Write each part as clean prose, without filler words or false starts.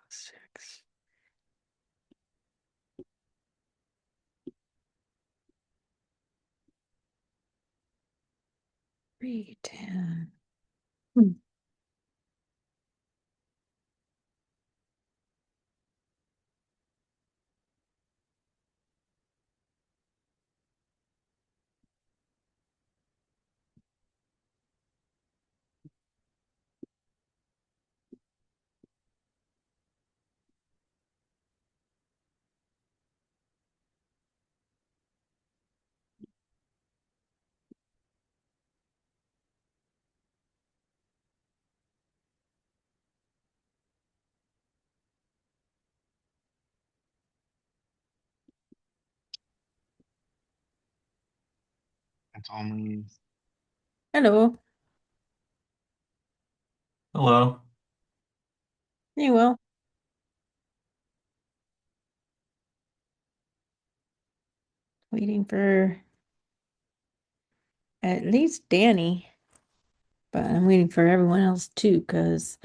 6. 310. It's only Hello. Hello. Hey, Will. Waiting for at least Danny, but I'm waiting for everyone else too because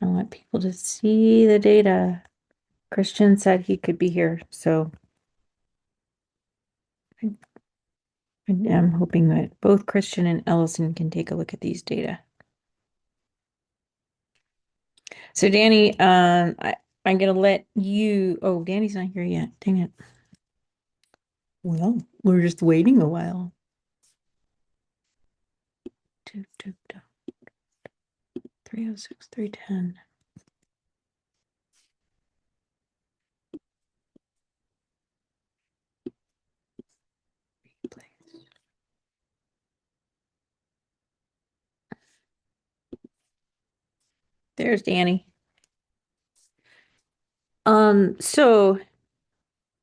I want people to see the data. Christian said he could be here, so I- I'm hoping that both Christian and Ellison can take a look at these data. So Danny, I'm gonna let you. Oh, Danny's not here yet. Dang it. Well, we're just waiting a while. 306, 310. There's Danny. So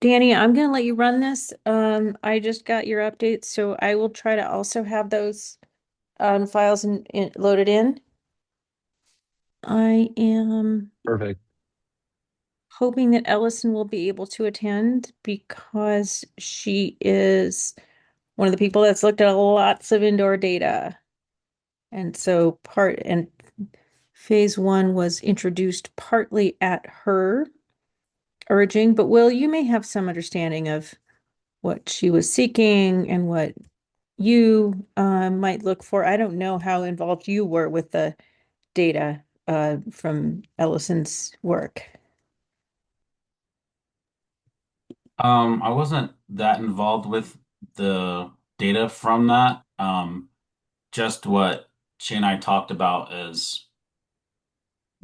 Danny, I'm gonna let you run this. I just got your updates, so I will try to also have those files loaded in. I am Perfect. hoping that Ellison will be able to attend because she is one of the people that's looked at lots of indoor data. And so phase one was introduced partly at her urging, but Will, you may have some understanding of what she was seeking and what you might look for. I don't know how involved you were with the data from Ellison's work. I wasn't that involved with the data from that. Just what she and I talked about is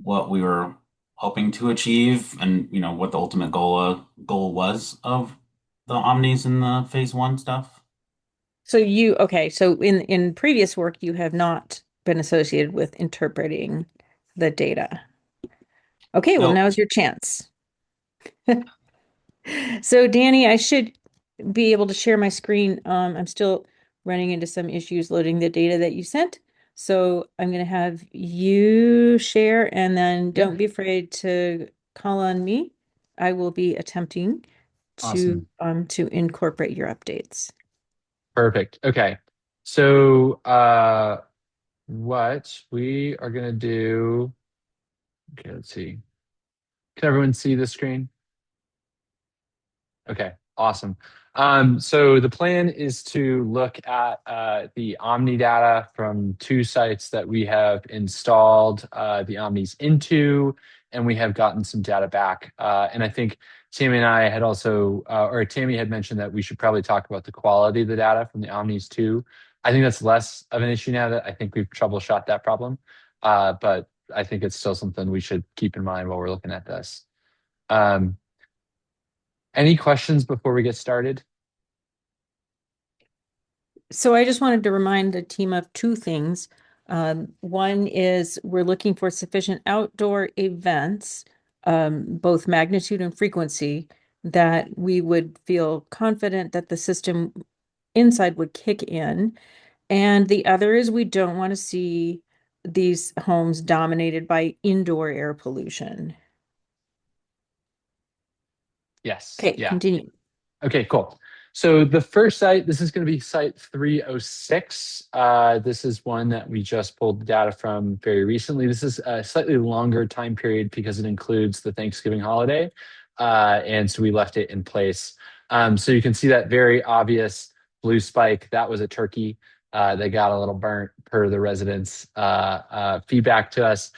what we were hoping to achieve, and what the ultimate goal was of the omnis in the phase one stuff. Okay, so in previous work, you have not been associated with interpreting the data. Okay, well, Nope. now's your chance. So Danny, I should be able to share my screen. I'm still running into some issues loading the data that you sent. So I'm going to have you share and then Yeah. don't be afraid to call on me. I will be attempting Awesome. to incorporate your updates. Perfect. Okay. So, what we are gonna do? Okay, let's see. Can everyone see the screen? Okay, awesome. So the plan is to look at the Omni data from two sites that we have installed the Omnis into, and we have gotten some data back. And I think Tammy and I had also, or Tammy had mentioned that we should probably talk about the quality of the data from the Omnis too. I think that's less of an issue now that I think we've troubleshot that problem. But I think it's still something we should keep in mind while we're looking at this. Um, any questions before we get started? So I just wanted to remind the team of two things. One is we're looking for sufficient outdoor events, both magnitude and frequency, that we would feel confident that the system inside would kick in. And the other is we don't want to see these homes dominated by indoor air pollution. Yes. Okay, Yeah. continue. Okay, cool. So the first site, this is going to be site 306. This is one that we just pulled the data from very recently. This is a slightly longer time period because it includes the Thanksgiving holiday. And so we left it in place. So you can see that very obvious blue spike. That was a turkey. They got a little burnt per the residents' feedback to us.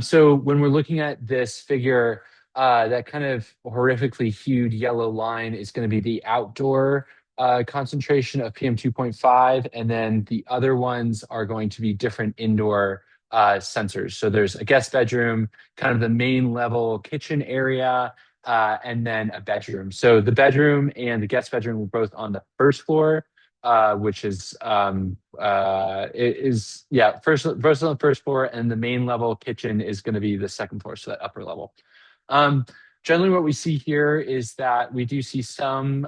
So when we're looking at this figure, that kind of horrifically hued yellow line is going to be the outdoor concentration of PM 2.5, and then the other ones are going to be different indoor sensors. So there's a guest bedroom, kind of the main level kitchen area, and then a bedroom. So the bedroom and the guest bedroom were both on the first floor. Which is yeah, first on the first floor, and the main level kitchen is going to be the second floor, so that upper level. Um, Generally, what we see here is that we do see some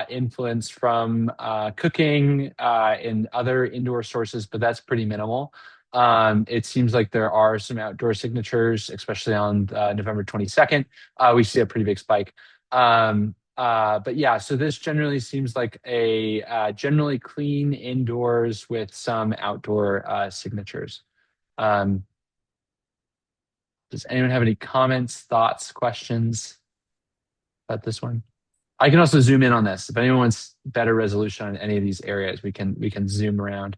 influence from cooking and other indoor sources, but that's pretty minimal. It seems like there are some outdoor signatures, especially on November 22nd. We see a pretty big spike. But yeah, so this generally seems like a generally clean indoors with some outdoor signatures. Um, does anyone have any comments, thoughts, questions about this one? I can also zoom in on this. If anyone wants better resolution on any of these areas, we can zoom around.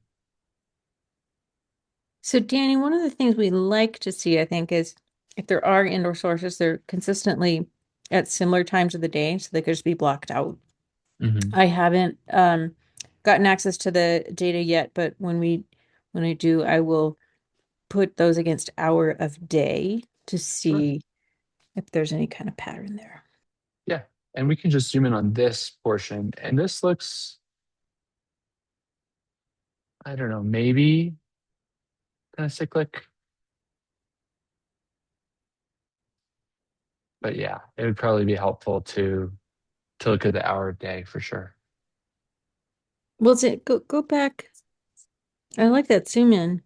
So, Danny, one of the things we like to see, I think, is if there are indoor sources, they're consistently at similar times of the day, so they could just be blocked out. Hmm. I haven't gotten access to the data yet, but when I do, I will put those against hour of day to Sure. see if there's any kind of pattern there. Yeah. And we can just zoom in on this portion. And this looks, I don't know, maybe kind of cyclic. But yeah, it would probably be helpful to look at the hour of day for sure. Well, go back. I like that zoom in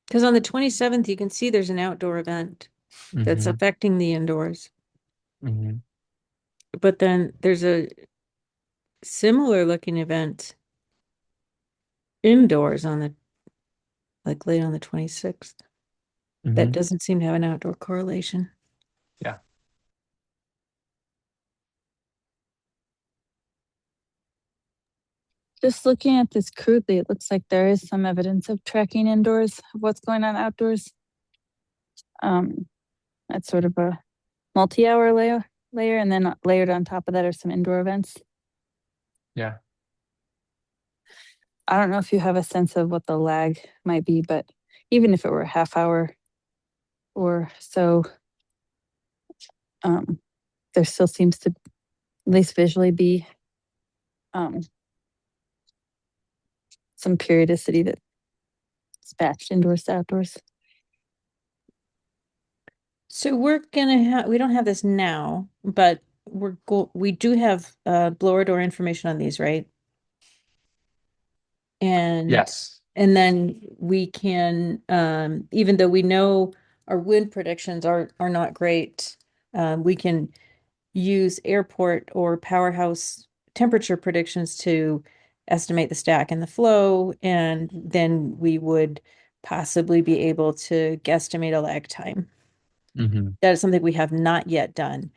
because on the 27th you can see there's an outdoor event that's Hmm. affecting the indoors. Hmm. But then there's a similar looking event indoors on the like late on the 26th. That Hmm. doesn't seem to have an outdoor correlation. Yeah. Just looking at this crudely, it looks like there is some evidence of tracking indoors of what's going on outdoors. Um, that's sort of a multi-hour layer, and then layered on top of that are some indoor events. Yeah. I don't know if you have a sense of what the lag might be, but even if it were a half hour or so, um, there still seems to, at least visually, be um, some periodicity that's batched indoors to outdoors. So we're gonna have we don't have this now, but we do have blower door information on these, right? And Yes. and then we can even though we know our wind predictions are not great, we can use airport or powerhouse temperature predictions to estimate the stack and the flow, and then we would possibly be able to guesstimate a lag time. Hmm. That is something we have not yet done,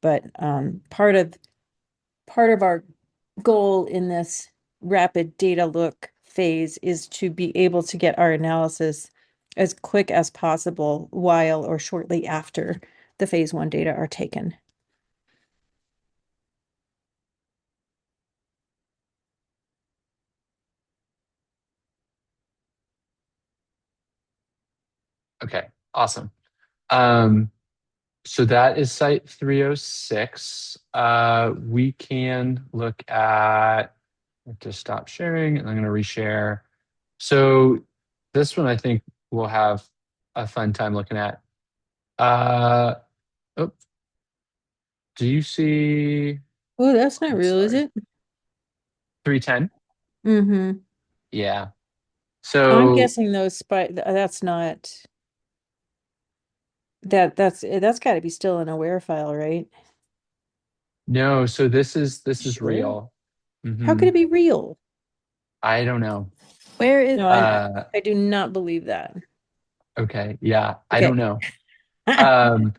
but part of our goal in this rapid data look phase is to be able to get our analysis as quick as possible while or shortly after the phase one data are taken. Okay. Awesome. Um, so that is site 306. We can look at, I have to stop sharing and I'm going to reshare. So this one I think we'll have a fun time looking at. Uh, oh, do you see? Oh, that's not I'm real, is sorry. it? 310? Mm-hmm. Yeah. I'm So guessing those spike that's not that's got to be still an aware file, right? no, so this is Sure. real. How could Hmm. it be real? I don't know. Where is No, Uh, I do not believe that. okay. Yeah, I Okay. don't know. Um,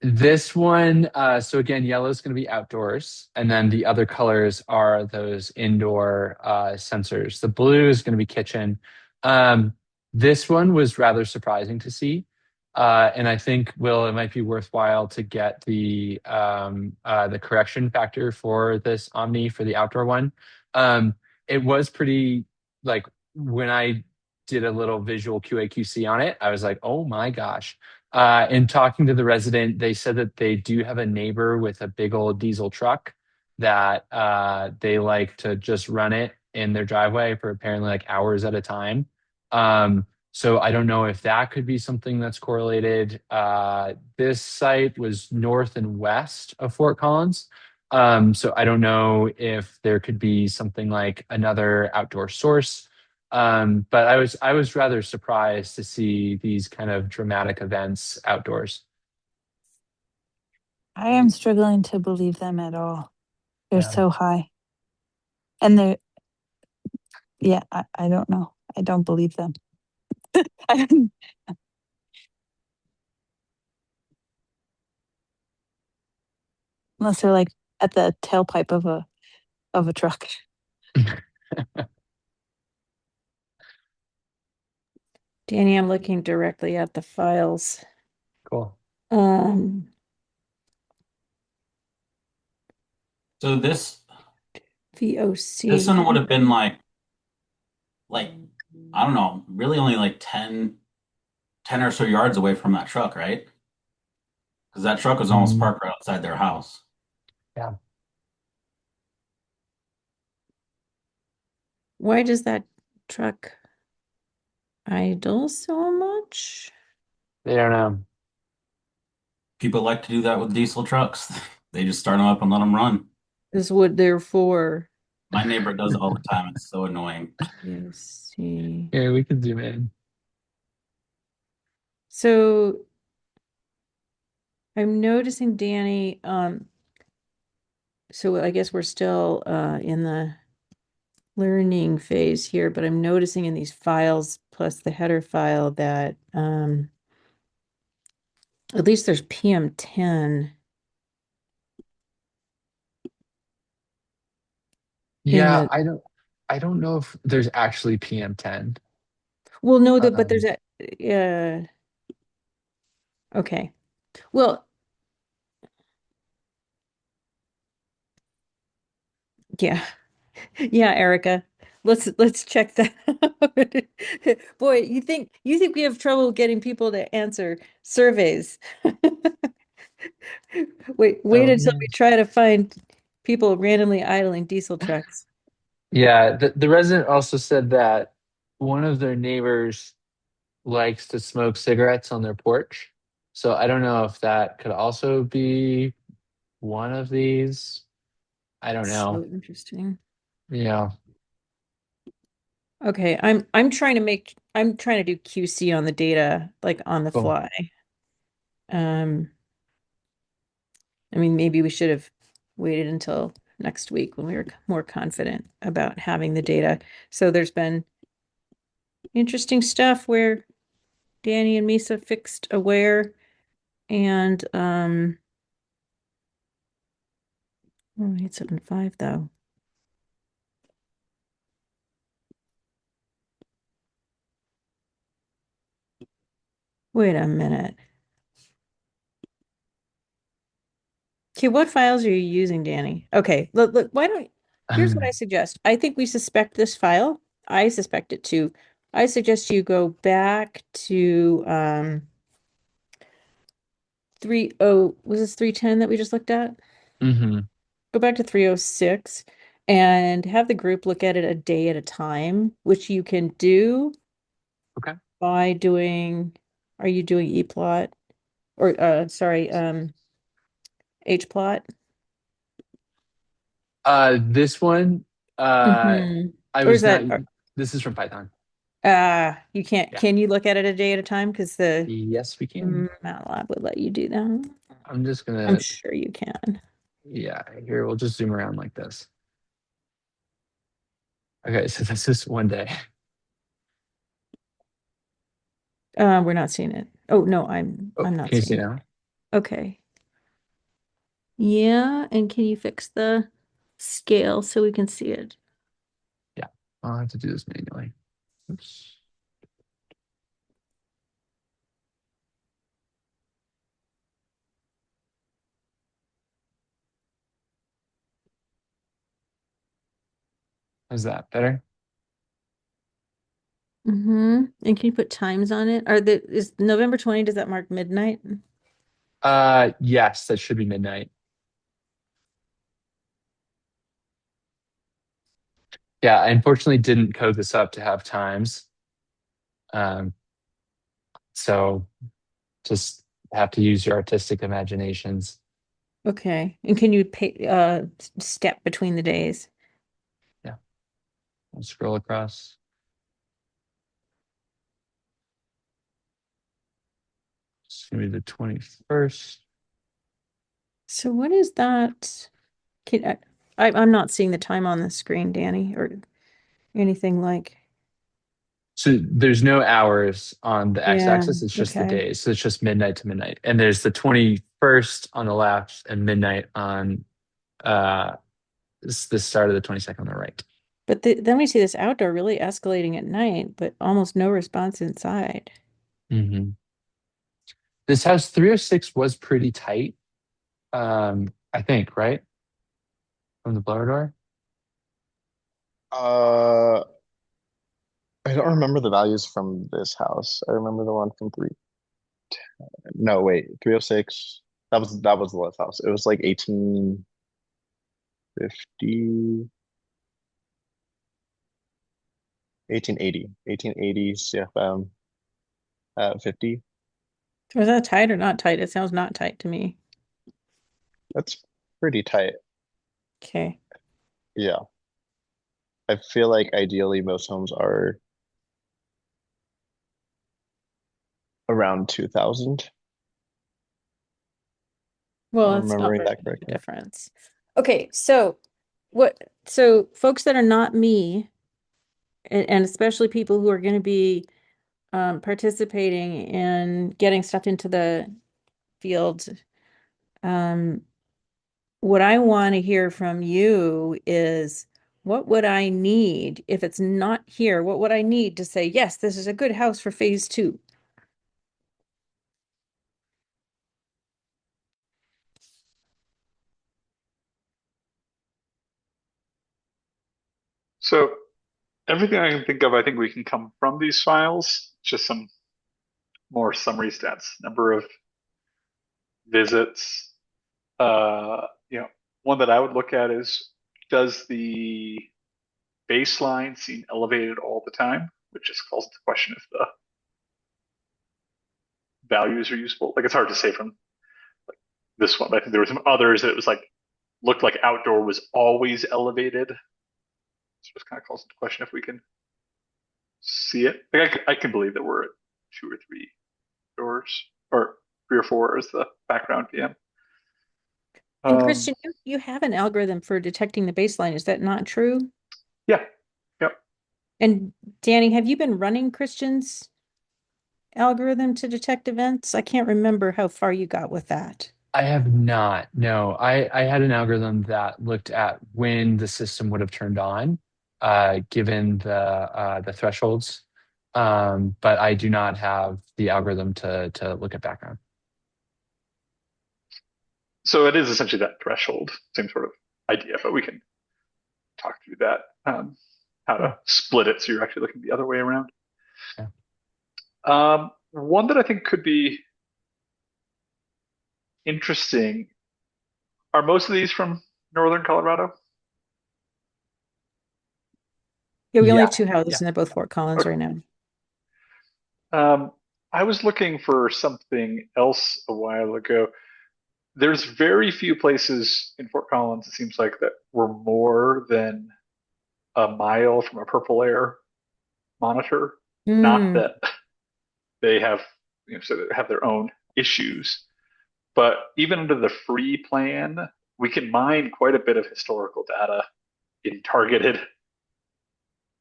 This one, so again, yellow is going to be outdoors, and then the other colors are those indoor sensors. The blue is going to be kitchen. Um, this one was rather surprising to see, and I think, Will, it might be worthwhile to get the correction factor for this Omni for the outdoor one. Um, it was pretty like when I did a little visual QA/QC on it, I was like, oh my gosh. In talking to the resident, they said that they do have a neighbor with a big old diesel truck that they like to just run it in their driveway for apparently like hours at a time. So I don't know if that could be something that's correlated. This site was north and west of Fort Collins. So I don't know if there could be something like another outdoor source. But I was rather surprised to see these kind of dramatic events outdoors. I am struggling to believe them at all. They're Yeah. so high. And they're, yeah, I don't know. I don't believe them. Unless they're like at the tailpipe of a truck. Danny, I'm looking directly at the files. Cool. Um, So this VOC. one would have been like I don't know, really only like 10 or so yards away from that truck, right? Because that truck was almost Mhm. parked right outside their house. Yeah. Why does that truck idle so much? They don't know. People like to do that with diesel trucks. They just start them up and let them run. Is what they're for. My neighbor does it all the time. It's so annoying. VOC. Yeah, we could zoom in. So I'm noticing Danny, so I guess we're still in the learning phase here, but I'm noticing in these files plus the header file that at least there's PM10 in Yeah, the I don't know if there's actually PM10. well, no, but there's Um, a okay. Well, yeah. Yeah, Erica. Let's check that out. Boy, you think we have trouble getting people to answer surveys. Wait so until yeah. we try to find people randomly idling diesel trucks. Yeah, the resident also said that one of their neighbors likes to smoke cigarettes on their porch. So I don't know if that could also be one of these. I don't So know. interesting. Yeah, Okay, I'm trying to do QC on the data like on the cool. fly. Um, I mean, maybe we should have waited until next week when we were more confident about having the data. So there's been interesting stuff where Danny and Misa fixed aware and 875 though. Wait a minute. Okay, what files are you using, Danny? Okay, look, why don't, here's what I suggest. I think we suspect this file. I suspect it too. I suggest you go back to 30, was this 310 that we just looked at? Hmm. Go back to 306 and have the group look at it a day at a time, which you can do Okay. by doing, are you doing eplot or sorry, hplot? This one, uh, Mm-hmm. I Or is was not. that This is from Python. you can't, Yeah. can you look at it a day at a time? Because the Yes, we can. MATLAB would let you do that. I'm just I'm gonna. sure you can. Yeah. Here, we'll just zoom around like this. Okay, so this is one day. We're not seeing it. Oh no, I'm Oh, I'm not can you see seeing it. now? Okay. Yeah, and can you fix the scale so we can see it? Yeah, I'll have to do this manually. Oops. Is that better? And can you put times on it? Is November 20, does that mark midnight? Yes, that should be midnight. Yeah, I unfortunately didn't code this up to have times. Um, so just have to use your artistic imaginations. Okay. And can you pay step between the days? Yeah, I'll scroll across. It's gonna be the 21st. So what is that? Can I'm not seeing the time on the screen, Danny, or anything like. So there's no hours on the Yeah, x-axis, it's just the okay. days. So it's just midnight to midnight. And there's the 21st on the left and midnight on uh the start of the 22nd on the right. But then we see this outdoor really escalating at night, but almost no response inside. Hmm. This house 306 was pretty tight. I think, right? From the blower door. Uh, I don't remember the values from this house. I remember the one from three. No, wait, 306. That was the last house. It was like 1850, 1880 CFM at 50. Was that tight or not tight? It sounds not tight to me. That's pretty tight. Okay. Yeah. I feel like ideally most homes are around 2000. I'm Well, it's not remembering very that big of a correctly. difference. Okay, so what so folks that are not me, and especially people who are going to be participating in getting stuff into the field, um, what I want to hear from you is what would I need if it's not here? What would I need to say, yes, this is a good house for phase two? So everything I can think of, I think we can come from these files. Just some more summary stats, number of visits. You know, one that I would look at is, does the baseline seem elevated all the time? Which just calls into question if the values are useful. Like it's hard to say from this one, but I think there were some others that it was like looked like outdoor was always elevated. So it kind of calls into question if we can see it. Like I can believe that we're at two or three doors, or three or four as the background PM. And Um, Christian, you have an algorithm for detecting the baseline. Is that not true? yeah, yep. And Danny, have you been running Christian's algorithm to detect events? I can't remember how far you got with that. I have not. No, I had an algorithm that looked at when the system would have turned on, given the thresholds. But I do not have the algorithm to look at background. So it is essentially that threshold, same sort of idea, but we can talk through that, how Yeah. to split it so you're actually looking the other way around. Yeah. One that I think could be interesting, are most of these from northern Colorado? Yeah, we only Yeah. have two houses Yeah. and they're both Fort Collins Okay. right now. Um, I was looking for something else a while ago. There's very few places in Fort Collins, it seems like, that were more than a mile from a purple air monitor. Not Mm. that they have, so they have their own issues, but even under the free plan, we can mine quite a bit of historical data in targeted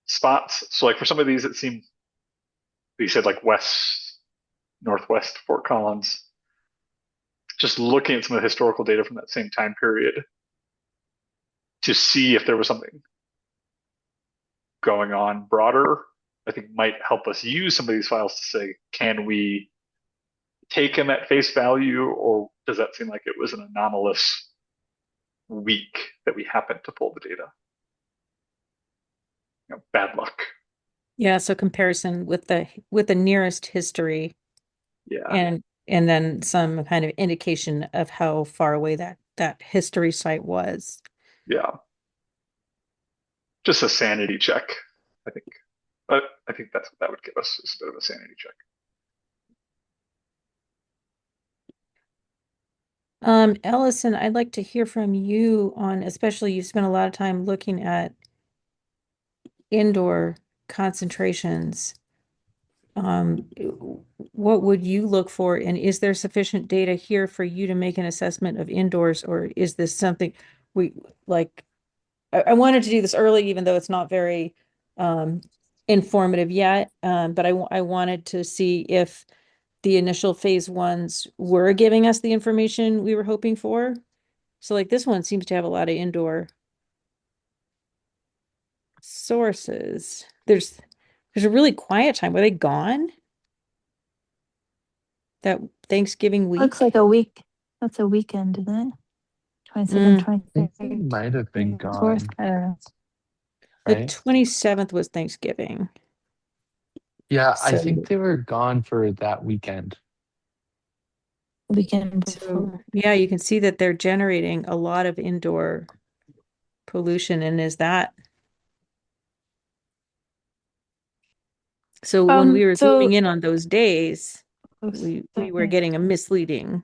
spots. So like for some of these, it seemed you said like west, northwest Fort Collins. Just looking at some of the historical data from that same time period to see if there was something going on broader, I think might help us use some of these files to say, can we take them at face value, or does that seem like it was an anomalous week that we happened to pull the data? Bad luck. Yeah, so comparison with the nearest history Yeah, and then some kind of indication of how far away that history site was. yeah. Just a sanity check, I think. I think that's what that would give us, is a bit of a sanity check. Ellison, I'd like to hear from you on, especially you spent a lot of time looking at indoor concentrations. Um, what would you look for, and is there sufficient data here for you to make an assessment of indoors, or is this something we like? I wanted to do this early, even though it's not very informative yet. But I wanted to see if the initial phase ones were giving us the information we were hoping for. So like this one seems to have a lot of indoor sources. There's a really quiet time. Were they gone that Thanksgiving Looks week? like a week. That's a weekend, isn't it? 27, Mm, I think they 23, might have been 24th. gone, I don't know. the right? 27th was Thanksgiving. Yeah, I think So, they were gone for that weekend. Weekend so before. yeah, you can see that they're generating a lot of indoor pollution. And is that so when we were zooming So in on those days, oops, we were sorry. getting a misleading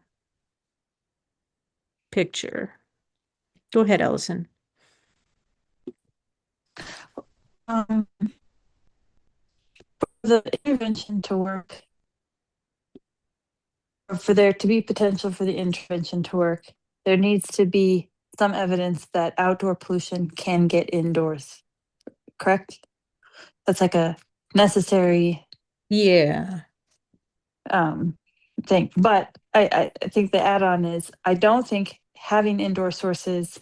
picture. Go ahead, Ellison. Um, for the intervention to work, or for there to be potential for the intervention to work, there needs to be some evidence that outdoor pollution can get indoors. Correct? That's like a necessary Yeah. um, thing. But I think the add-on is I don't think having indoor sources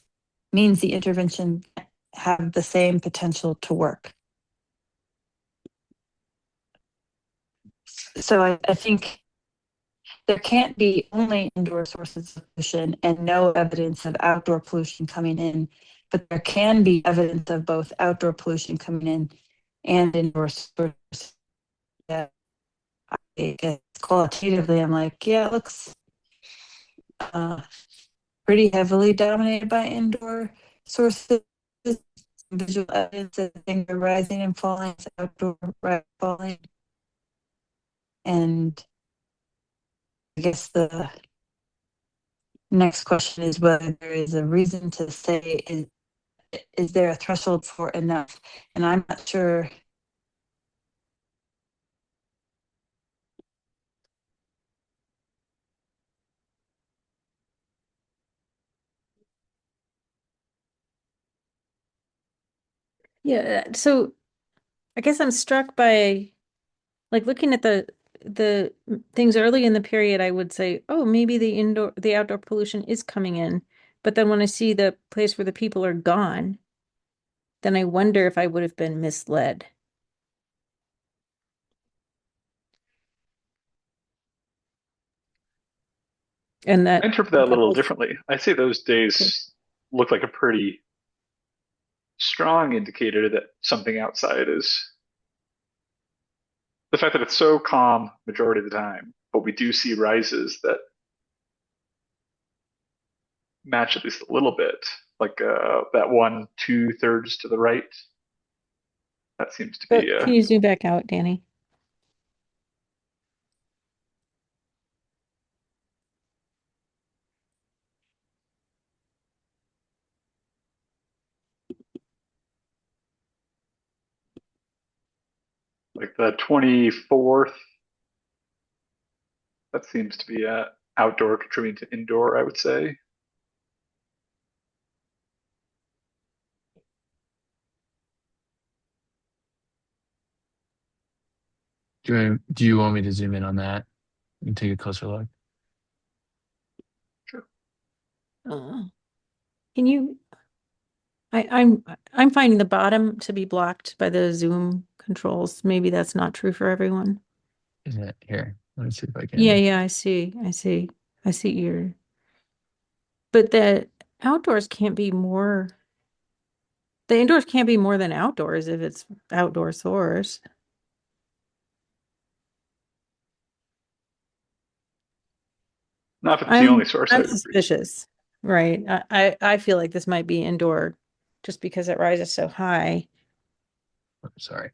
means the intervention have the same potential to work. So I think there can't be only indoor sources of pollution and no evidence of outdoor pollution coming in, but there can be evidence of both outdoor pollution coming in and indoor sources. That qualitatively, I'm like, yeah, it looks uh, pretty heavily dominated by indoor sources. Visual evidence that things are rising and falling, it's outdoor falling. And I guess the next question is whether there is a reason to say, is there a threshold for enough? And I'm not sure. Yeah. So I guess I'm struck by like looking at the things early in the period, I would say, oh, maybe the outdoor pollution is coming in. But then when I see the place where the people are gone, then I wonder if I would have been misled. And I that interpret that a that little was differently. I say those okay. days look like a pretty strong indicator that something outside is the fact that it's so calm majority of the time, but we do see rises that match at least a little bit, like that one 2/3 to the right. That seems to be Can you zoom back out, Danny? like the 24th. That seems to be outdoor contributing to indoor, I would say. Do you want me to zoom in on that and take a closer look? Sure. Uh, can you? I'm finding the bottom to be blocked by the zoom controls. Maybe that's not true for everyone. Is it here? Let me see if I Yeah, can. yeah, I see your. But the outdoors can't be more. The indoors can't be more than outdoors if it's outdoor source. Not if it's the only I'm source, I I'm would agree. suspicious, right? I feel like this might be indoor just because it rises so high. Oh, sorry.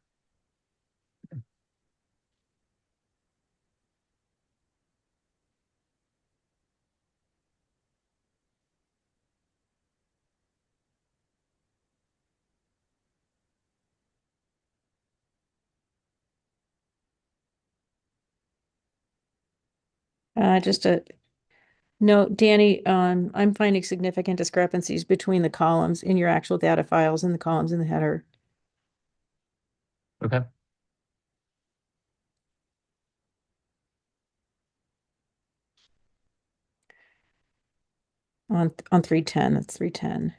Just a note, Danny, I'm finding significant discrepancies between the columns in your actual data files and the columns in the header Okay. on 310. That's 310.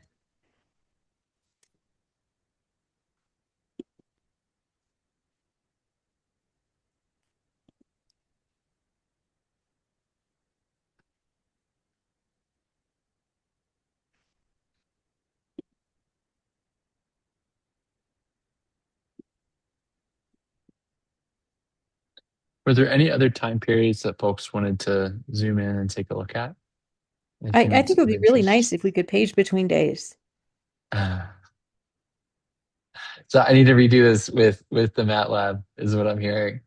Were there any other time periods that folks wanted to zoom in and take a look at? I Anything think that's it would of be really interest? nice if we could page between days. Uh, so I need to redo this with the MATLAB, is what I'm hearing.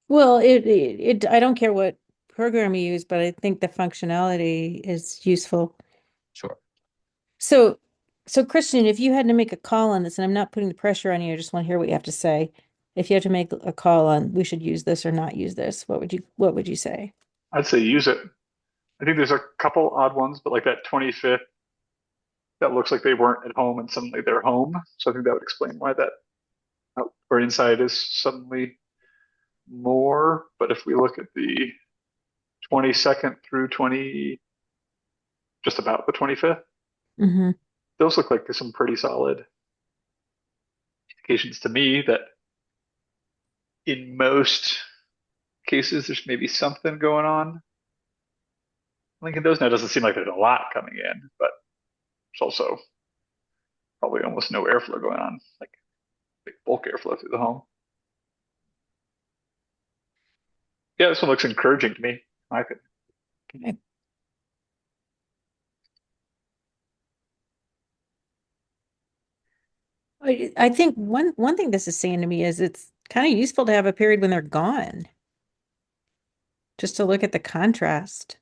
Well, I don't care what program you use, but I think the functionality is useful. Sure. So, so Christian, if you had to make a call on this, and I'm not putting the pressure on you, I just want to hear what you have to say. If you have to make a call on we should use this or not use this, what would you say? I'd say use it. I think there's a couple odd ones, but like that 25th, that looks like they weren't at home and suddenly they're home. So I think that would explain why that out or inside is suddenly more. But if we look at the 22nd through 20, just about the 25th, Mm-hmm. those look like there's some pretty solid indications to me that in most cases there's maybe something going on. Linking those now doesn't seem like there's a lot coming in, but there's also probably almost no airflow going on, like big bulk airflow through the home. Yeah, this one looks encouraging to me. I could. I think one thing this is saying to me is it's kind of useful to have a period when they're gone, just to look at the contrast.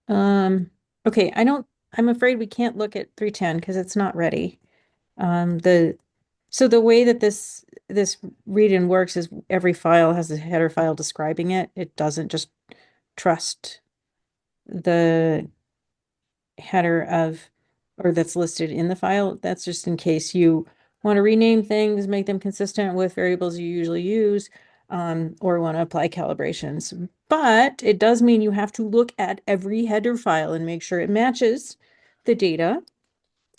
Um, okay, I'm afraid we can't look at 310 because it's not ready. The So the way that this read-in works is every file has a header file describing it. It doesn't just trust the header of or that's listed in the file. That's just in case you want to rename things, make them consistent with variables you usually use, or want to apply calibrations. But it does mean you have to look at every header file and make sure it matches the data,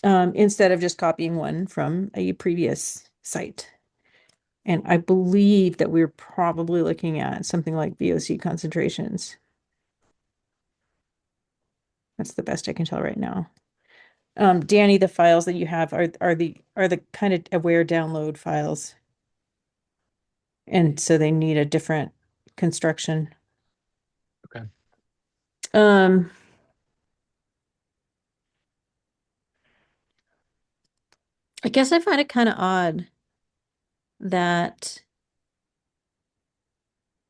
instead of just copying one from a previous site. And I believe that we're probably looking at something like VOC concentrations. That's the best I can tell right now. Danny, the files that you have are the kind of aware download files. And so they need a different construction. Okay. Um, I guess I find it kind of odd that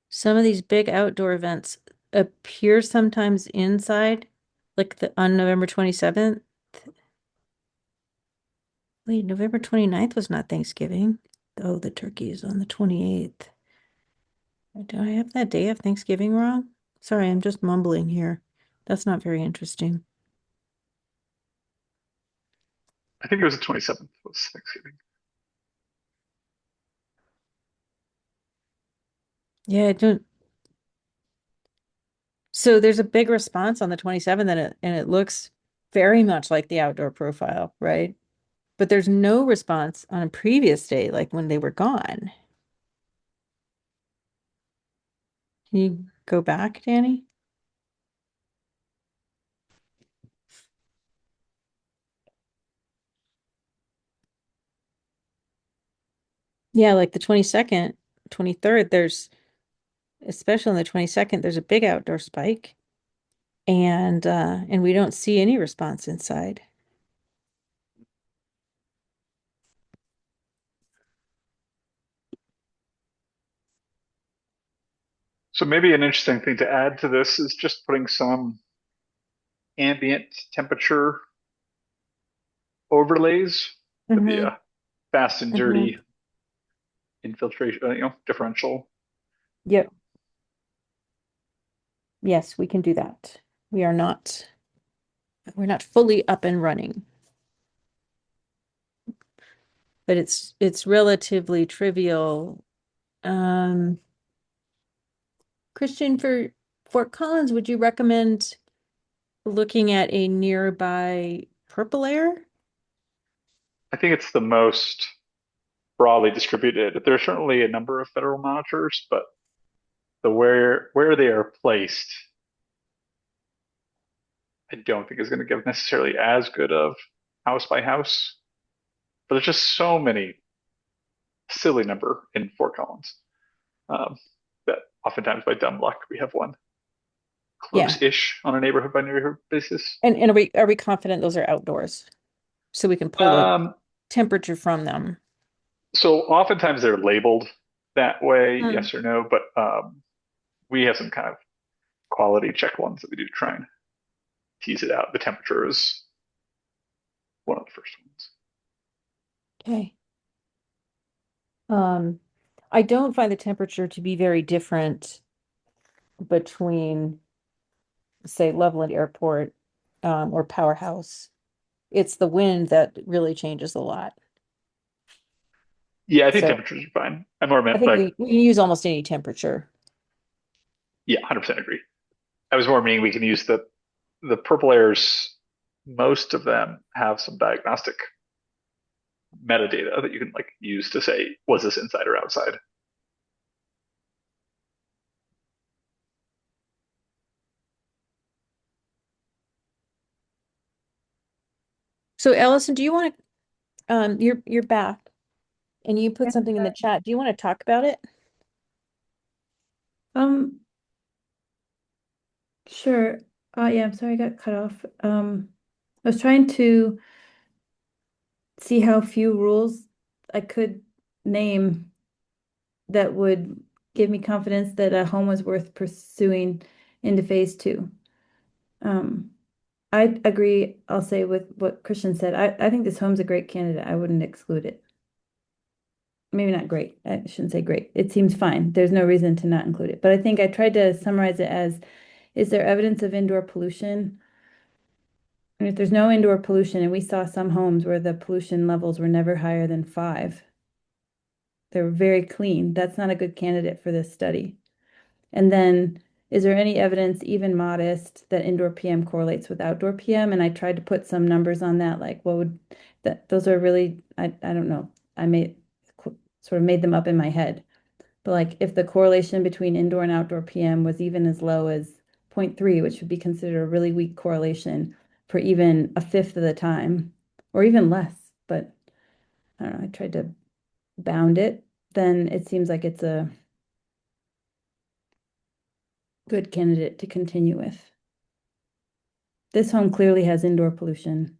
some of these big outdoor events appear sometimes inside, like the on November 27th. Wait, November 29th was not Thanksgiving. Oh, the turkey is on the 28th. Do I have that day of Thanksgiving wrong? Sorry, I'm just mumbling here. That's not very interesting. I think it was the 27th was Thanksgiving. Yeah, I don't. So there's a big response on the 27th and it looks very much like the outdoor profile, right? But there's no response on a previous day, like when they were gone. Can you go back, Danny? Yeah, like the 22nd, 23rd, there's especially on the 22nd, there's a big outdoor spike and we don't see any response inside. So maybe an interesting thing to add to this is just putting some ambient temperature overlays for the Mm-hmm. fast and Mm-hmm. dirty infiltration, differential. Yep. Yes, we can do that. We are not, we're not fully up and running, but it's relatively trivial. Um, Christian, for Fort Collins, would you recommend looking at a nearby purple air? I think it's the most broadly distributed. There are certainly a number of federal monitors, but the where they are placed, I don't think is going to give necessarily as good of house by house. But there's just so many silly number in Fort Collins um, that oftentimes by dumb luck we have one Yeah. close-ish on a neighborhood by neighborhood basis. And are we confident those are outdoors? So we can pull a Um, temperature from them. so oftentimes they're labeled that way, Hmm. yes or no, but we have some kind of quality check ones that we do to try and tease it out. The temperature is one of the first ones. Okay. Um, I don't find the temperature to be very different between, say, Loveland Airport, or Powerhouse. It's the wind that really changes a lot. Yeah, I think So temperatures are fine. I more I meant think like, we can use almost any temperature. yeah, 100% agree. I was more meaning we can use the purple airs. Most of them have some diagnostic metadata that you can like use to say, was this inside or outside? So Allison, do you want to, you're back and you put Yeah. something in the chat. Do you want to talk about it? Um, sure. Yeah, I'm sorry I got cut off. I was trying to see how few rules I could name that would give me confidence that a home was worth pursuing into phase 2. Um, I agree, I'll say with what Christian said. I think this home's a great candidate. I wouldn't exclude it. Maybe not great. I shouldn't say great. It seems fine. There's no reason to not include it. But I think I tried to summarize it as, is there evidence of indoor pollution? And if there's no indoor pollution, and we saw some homes where the pollution levels were never higher than 5, they were very clean. That's not a good candidate for this study. And then, is there any evidence, even modest, that indoor PM correlates with outdoor PM? And I tried to put some numbers on that, like what would that, those are really, I don't know. I made sort of made them up in my head. But like if the correlation between indoor and outdoor PM was even as low as 0.3, which would be considered a really weak correlation for even a fifth of the time, or even less, but I don't know, I tried to bound it, then it seems like it's a good candidate to continue with. This home clearly has indoor pollution,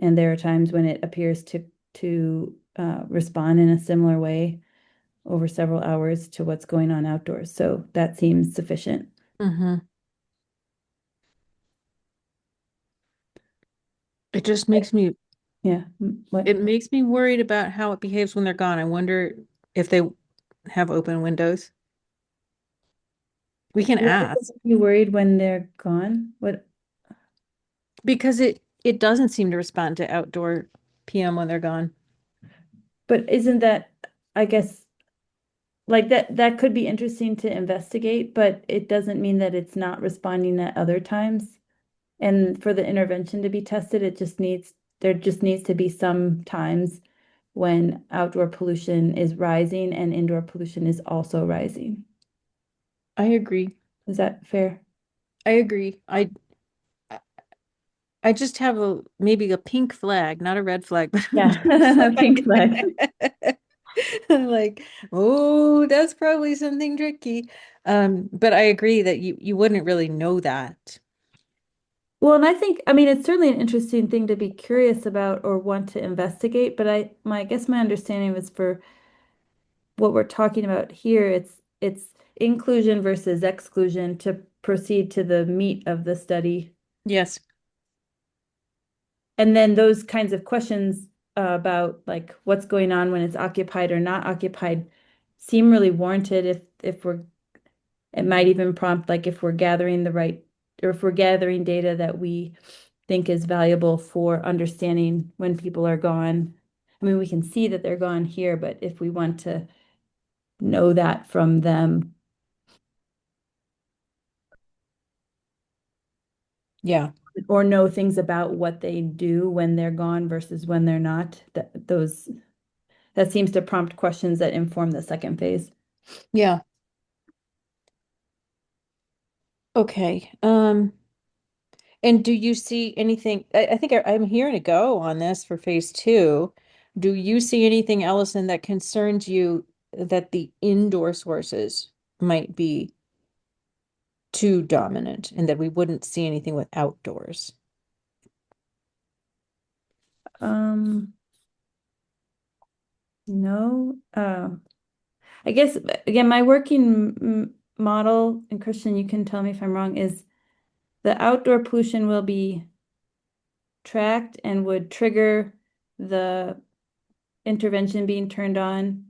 and there are times when it appears to respond in a similar way over several hours to what's going on outdoors. So that seems sufficient. Mm-hmm. It just makes me Yeah. What? It makes me worried about how it behaves when they're gone. I wonder if they have open windows. We can Why does it ask make you worried when they're gone? What? because it doesn't seem to respond to outdoor PM when they're gone. But isn't that, I guess, like that could be interesting to investigate, but it doesn't mean that it's not responding at other times. And for the intervention to be tested, there just needs to be some times when outdoor pollution is rising and indoor pollution is also rising. I agree. Is that fair? I agree. I just have maybe a pink flag, not a red flag, but a Yeah, pink pink flag. flag. I'm like, oh, that's probably something tricky. But I agree that you wouldn't really know that. Well, and I think, I mean, it's certainly an interesting thing to be curious about or want to investigate, but I guess my understanding was for what we're talking about here, it's inclusion versus exclusion to proceed to the meat of the study. Yes. And then those kinds of questions about like what's going on when it's occupied or not occupied seem really warranted if we're it might even prompt like if we're gathering the right or if we're gathering data that we think is valuable for understanding when people are gone. I mean, we can see that they're gone here, but if we want to know that from them. Yeah. Or know things about what they do when they're gone versus when they're not. That seems to prompt questions that inform the second phase. Yeah. Okay. And do you see anything? I think I'm hearing a go on this for phase two. Do you see anything, Allison, that concerns you that the indoor sources might be too dominant and that we wouldn't see anything with outdoors? Um, no, I guess again, my working model, and Christian, you can tell me if I'm wrong, is the outdoor pollution will be tracked and would trigger the intervention being turned on.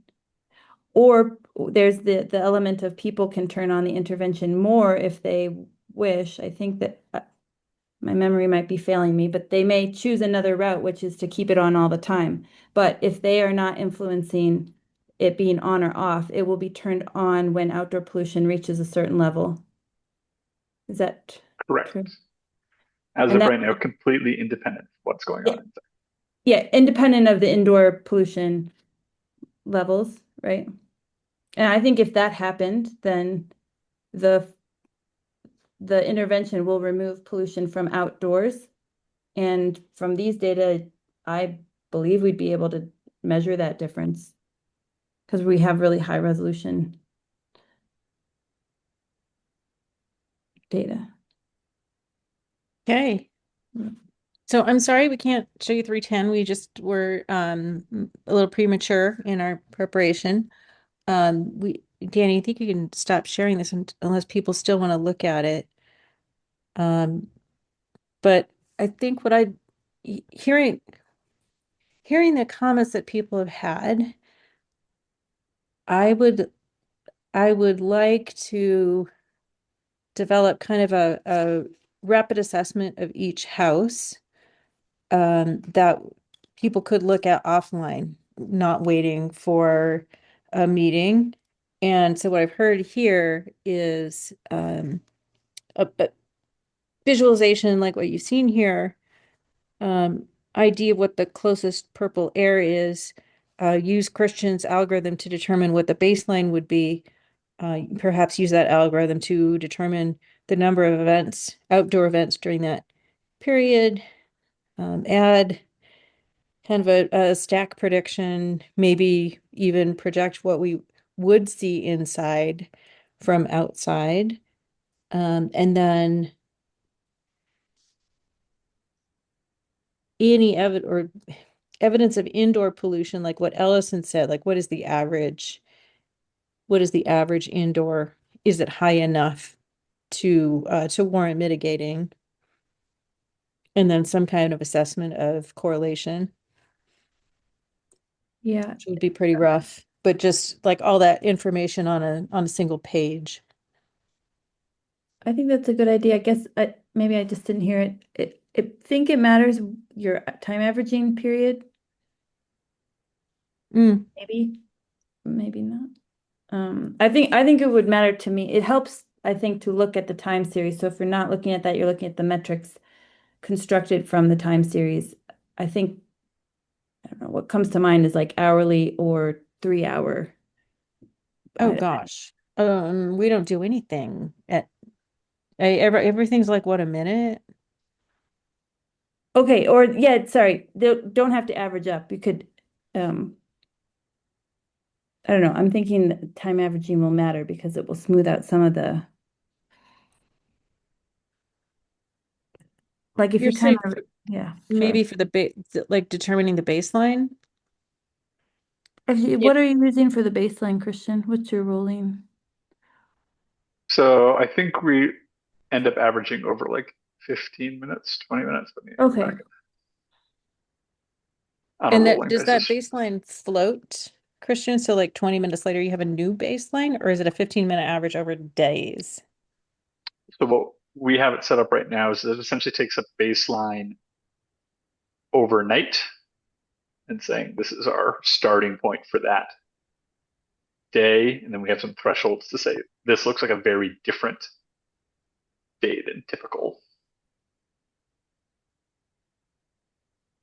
Or there's the element of people can turn on the intervention more if they wish. I think that my memory might be failing me, but they may choose another route, which is to keep it on all the time. But if they are not influencing it being on or off, it will be turned on when outdoor pollution reaches a certain level. Is that Correct. true? As And of that, right now, completely independent of what's going yeah, on inside. yeah, independent of the indoor pollution levels, right? And I think if that happened, then the the intervention will remove pollution from outdoors. And from these data, I believe we'd be able to measure that difference because we have really high resolution data. Okay. So I'm sorry we can't show you 310. We just were a little premature in our preparation. Danny, I think you can stop sharing this unless people still want to look at it. Um, but I think hearing hearing the comments that people have had, I would I would like to develop kind of a rapid assessment of each house that people could look at offline, not waiting for a meeting. And so what I've heard here is a visualization like what you've seen here, idea of what the closest purple area is, use Christian's algorithm to determine what the baseline would be, perhaps use that algorithm to determine the number of events, outdoor events during that period, add kind of a stack prediction, maybe even project what we would see inside from outside. And then any evidence of indoor pollution, like what Ellison said, like what is the average indoor? Is it high enough to warrant mitigating? And then some kind of assessment of correlation. Yeah, which would be pretty rough, but just like all that information on a single page. I think that's a good idea. I guess maybe I just didn't hear it. I think it matters your time averaging period. Mm. Maybe, maybe not. I think it would matter to me. It helps, I think, to look at the time series. So if you're not looking at that, you're looking at the metrics constructed from the time series. I think, I don't know, what comes to mind is like hourly or 3 hour. Oh I, gosh. We don't do anything at everything's like what, a minute? okay, or yeah, sorry, they don't have to average up. You could, um, I don't know. I'm thinking that time averaging will matter because it will smooth out some of the, like if You're your time, saying yeah, sorry. maybe for the like determining the baseline? Actually, Yeah. what are you using for the baseline, Christian? What's your rolling? So I think we end up averaging over like 15 minutes, 20 minutes. Let me go back Okay. on a And that rolling does that basis. baseline float, Christian? So like 20 minutes later you have a new baseline, or is it a 15-minute average over days? So what we have it set up right now is that it essentially takes a baseline overnight and saying this is our starting point for that day. And then we have some thresholds to say this looks like a very different day than typical.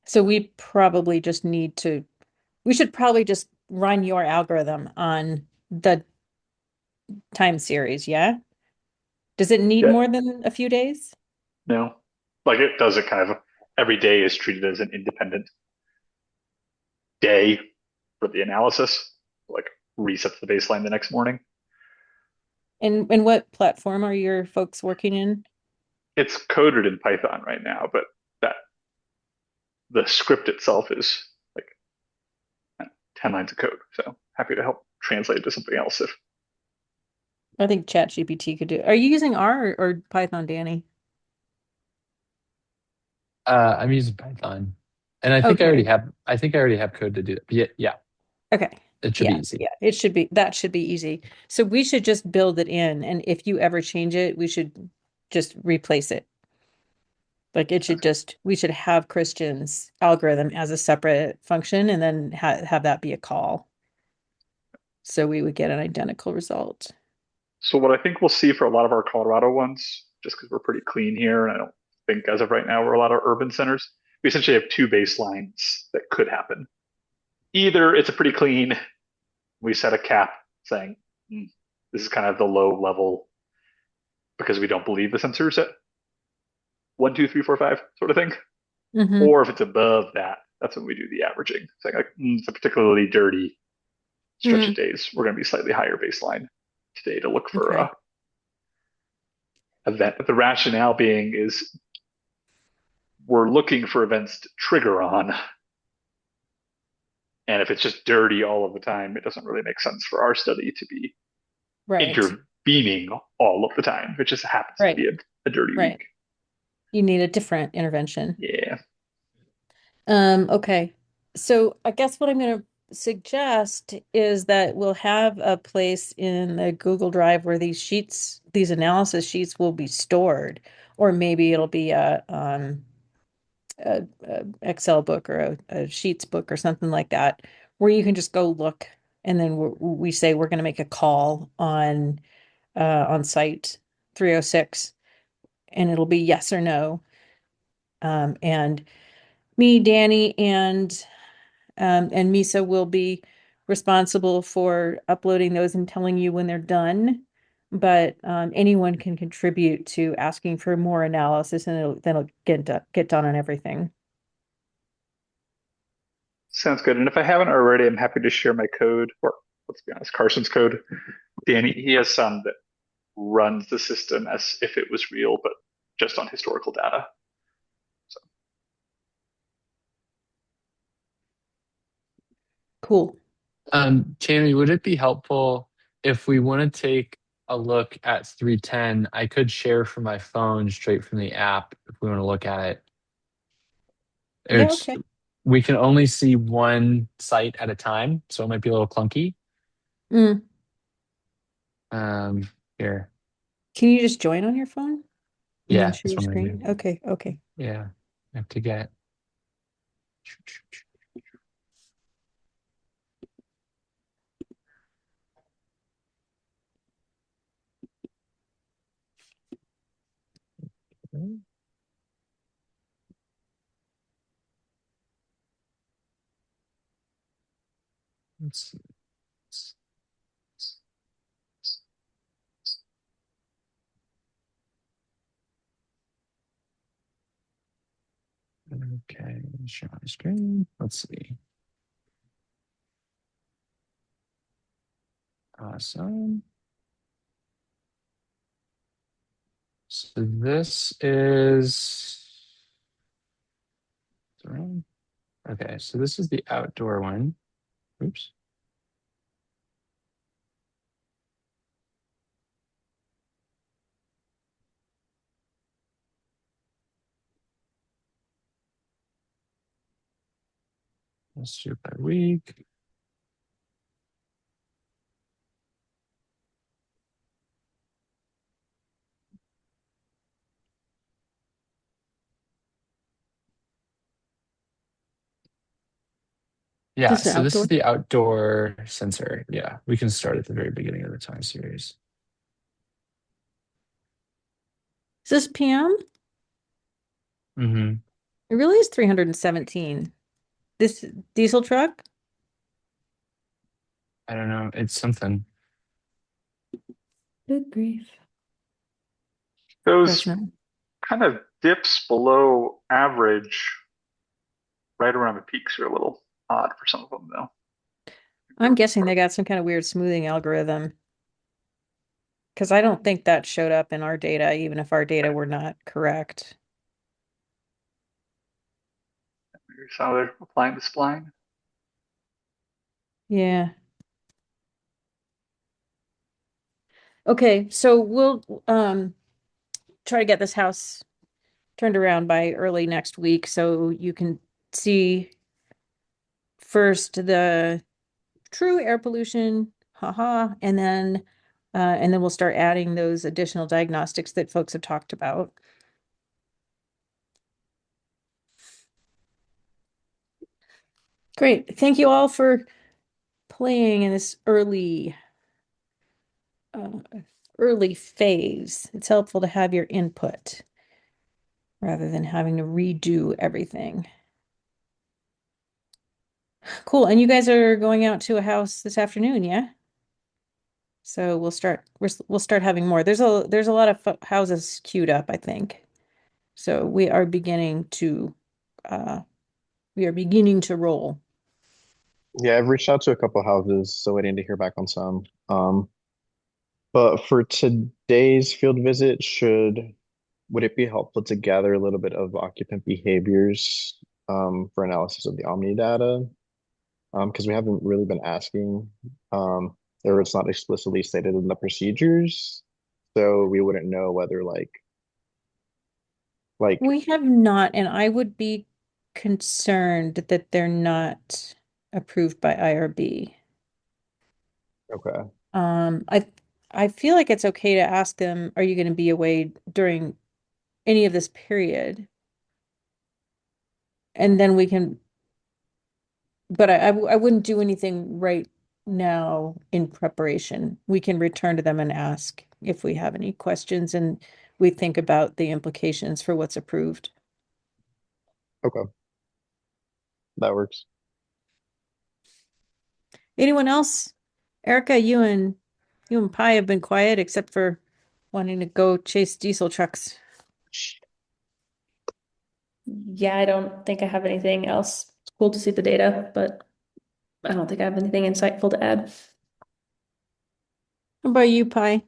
So we should probably just run your algorithm on the time series, yeah? Does it need Yeah, more than a few days? no, like it does it kind of every day is treated as an independent day for the analysis, like resets the baseline the next morning. And what platform are your folks working in? It's coded in Python right now, but that the script itself is like 10 lines of code. So happy to help translate it to something else if I think ChatGPT could do it. Are you using R or Python, Danny? I'm using Python, and I think I already Okay. have. I think I already have code to do that. But yeah, yeah, Okay. it should be Yeah, easy. yeah. That should be easy. So we should just build it in, and if you ever change it, we should just replace it. Like we should have Christian's algorithm as a separate function and then have that be a call. So we would get an identical result. so what I think we'll see for a lot of our Colorado ones, just because we're pretty clean here, and I don't think as of right now we're a lot of urban centers. We essentially have two baselines that could happen. Either it's a pretty clean, we set a cap saying this is kind of the low level because we don't believe the sensors at 1, 2, 3, 4, 5 sort of thing. Hmm. Or if it's above that, that's when we do the averaging, saying like it's a particularly dirty stretch of Mm. days. We're going to be slightly higher baseline today to look for Okay. a event. But the rationale being is we're looking for events to trigger on. And if it's just dirty all of the time, it doesn't really make sense for our study to be Right. intervening all of the time. It just happens to Right. be a dirty Right. week. You need a different intervention. Yeah. Okay. So I guess what I'm going to suggest is that we'll have a place in the Google Drive where these analysis sheets will be stored, or maybe it'll be a Excel book or a Sheets book or something like that, where you can just go look, and then we say we're going to make a call on site 306, and it'll be yes or no. And me, Danny, and Misa will be responsible for uploading those and telling you when they're done. But anyone can contribute to asking for more analysis, and then it'll get done on everything. Sounds good. And if I haven't already, I'm happy to share my code, or let's be honest, Carson's code. Danny, he has some that runs the system as if it was real, but just on historical data. So Cool. Tammy, would it be helpful if we want to take a look at 310? I could share from my phone straight from the app if we want to look at it. Yeah, It's okay. we can only see one site at a time, so it might be a little clunky. Mm. Um, Here. Can you just join on your phone and then Yeah, share that's your what I'm gonna screen? do. Okay, okay. Yeah, I have to get. Let's see. Okay, share my screen. Let's see. Awesome. So this is okay. So this is the outdoor one. Oops. Let's do it by week. Yeah, This is so this is outdoor. the outdoor sensor. Yeah, we can start at the very beginning of the time series. Is this PM? Hmm. It really is 317. This diesel truck? I don't know. It's something. Good grief. That's Those not. kind of dips below average right around the peaks are a little odd for some of them, though. I'm guessing they got some kind of weird smoothing algorithm because I don't think that showed up in our data, even if our data were not correct. Here's how they're applying the spline. Yeah. Okay, so we'll try to get this house turned around by early next week so you can see first the true air pollution, haha, and then we'll start adding those additional diagnostics that folks have talked about. Great. Thank you all for playing in this uh, early phase. It's helpful to have your input rather than having to redo everything. Cool. And you guys are going out to a house this afternoon, yeah? So we'll start having more. There's a lot of houses queued up, I think. So uh we are beginning to roll. Yeah, I've reached out to a couple houses, so waiting to hear back on some. But for today's field visit, would it be helpful to gather a little bit of occupant behaviors for analysis of the Omni data? Because we haven't really been asking, or it's not explicitly stated in the procedures, so we wouldn't know whether like We have not, and I would be concerned that they're not approved by IRB. okay, Um, I I feel like it's okay to ask them, are you going to be away during any of this period? And then we can, but I wouldn't do anything right now in preparation. We can return to them and ask if we have any questions and we think about the implications for what's approved. okay, that works. Anyone else? Erica, you and Pi have been quiet except for wanting to go chase diesel trucks. Yeah, I don't think I have anything else. It's cool to see the data, but I don't think I have anything insightful to add. How about you, Pi?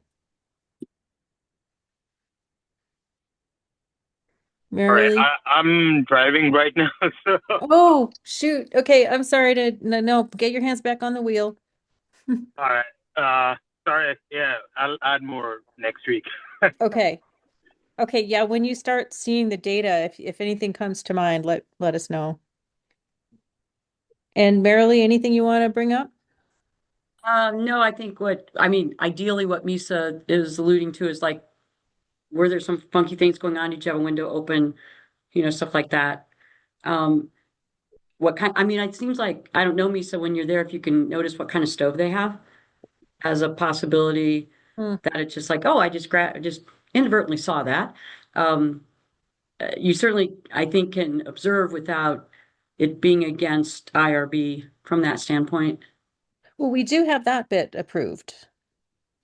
All right, Merrily? I'm driving right now, so Oh, shoot. Okay, I'm sorry to no, get your hands back on the wheel. all right. Sorry. Yeah, I'll add more next week. Okay. Okay, yeah, when you start seeing the data, if anything comes to mind, let us know. And Marilee, anything you want to bring up? No, I think ideally what Misa is alluding to is like, were there some funky things going on? Did you have a window open? Stuff like that. Um, it seems like, I don't know, Misa, when you're there, if you can notice what kind of stove they have as a possibility Hmm. that it's just like, oh, just inadvertently saw that. Um, you certainly, I think, can observe without it being against IRB from that standpoint. Well, we do have that bit approved.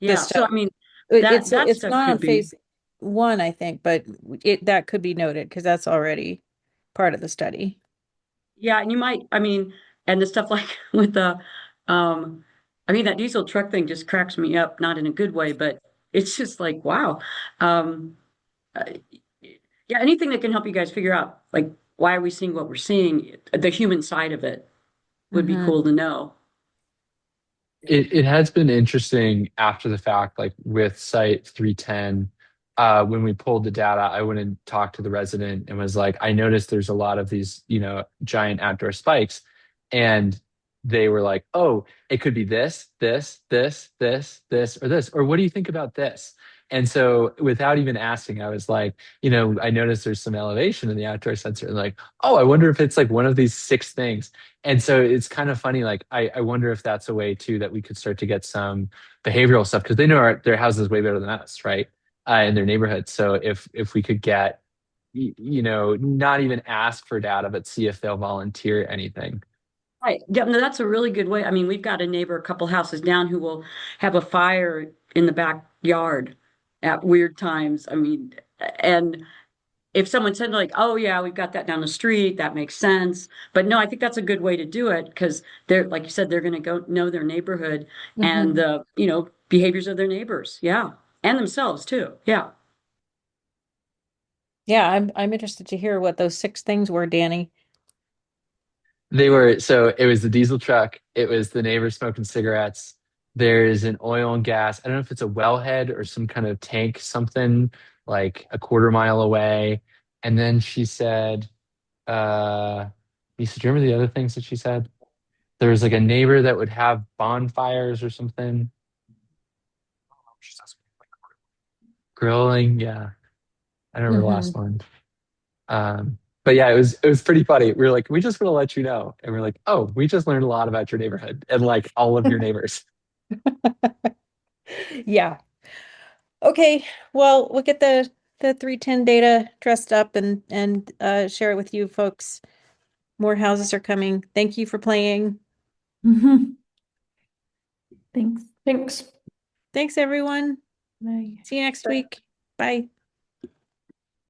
The Yeah. So, stove. I mean, It- that It's that it's stuff not on could be. phase one, I think, but that could be noted because that's already part of the study. Yeah, and and the stuff like with um, that diesel truck thing just cracks me up, not in a good way, but it's just like, wow. Um, uh, yeah, anything that can help you guys figure out, like, why are we seeing what we're seeing, the human side of it would be Hmm. cool to know. It has been interesting after the fact, like with Site 310, when we pulled the data, I went and talked to the resident and was like, I noticed there's a lot of these, giant outdoor spikes. And they were like, oh, it could be this, this, this, this, this, or this. Or what do you think about this? And so without even asking, I was like, I noticed there's some elevation in the outdoor sensor. And like, oh, I wonder if it's like one of these six things. And so it's kind of funny. Like, I wonder if that's a way too that we could start to get some behavioral stuff because they know their houses way better than us, right? In their neighborhood. So if we could get, not even ask for data, but see if they'll volunteer anything. Right. Yeah, no, that's a really good way. I mean, we've got a neighbor a couple houses down who will have a fire in the backyard at weird times. And if someone said like, "Oh yeah, we've got that down the street," that makes sense. But no, I think that's a good way to do it because they're, like you said, they're going to go know their neighborhood and Hmm. the, behaviors of their neighbors. Yeah. And themselves too. Yeah. Yeah, I'm interested to hear what those six things were, Danny. So it was the diesel truck, it was the neighbor smoking cigarettes. There's an oil and gas. I don't know if it's a wellhead or some kind of tank, something like a quarter mile away. And then she said, Lisa, do you remember the other things that she said? There was like a neighbor that would have bonfires or something. Grilling, yeah. I don't remember the Hmm. last one. But yeah, it was pretty funny. We were like, we just want to let you know. And we're like, oh, we just learned a lot about your neighborhood and like all of your neighbors. Yeah. Okay. Well, we'll get the 310 data dressed up and share it with you folks. More houses are coming. Thank you for playing. Thanks. Thanks. Thanks, everyone. Bye. See you next week. Bye.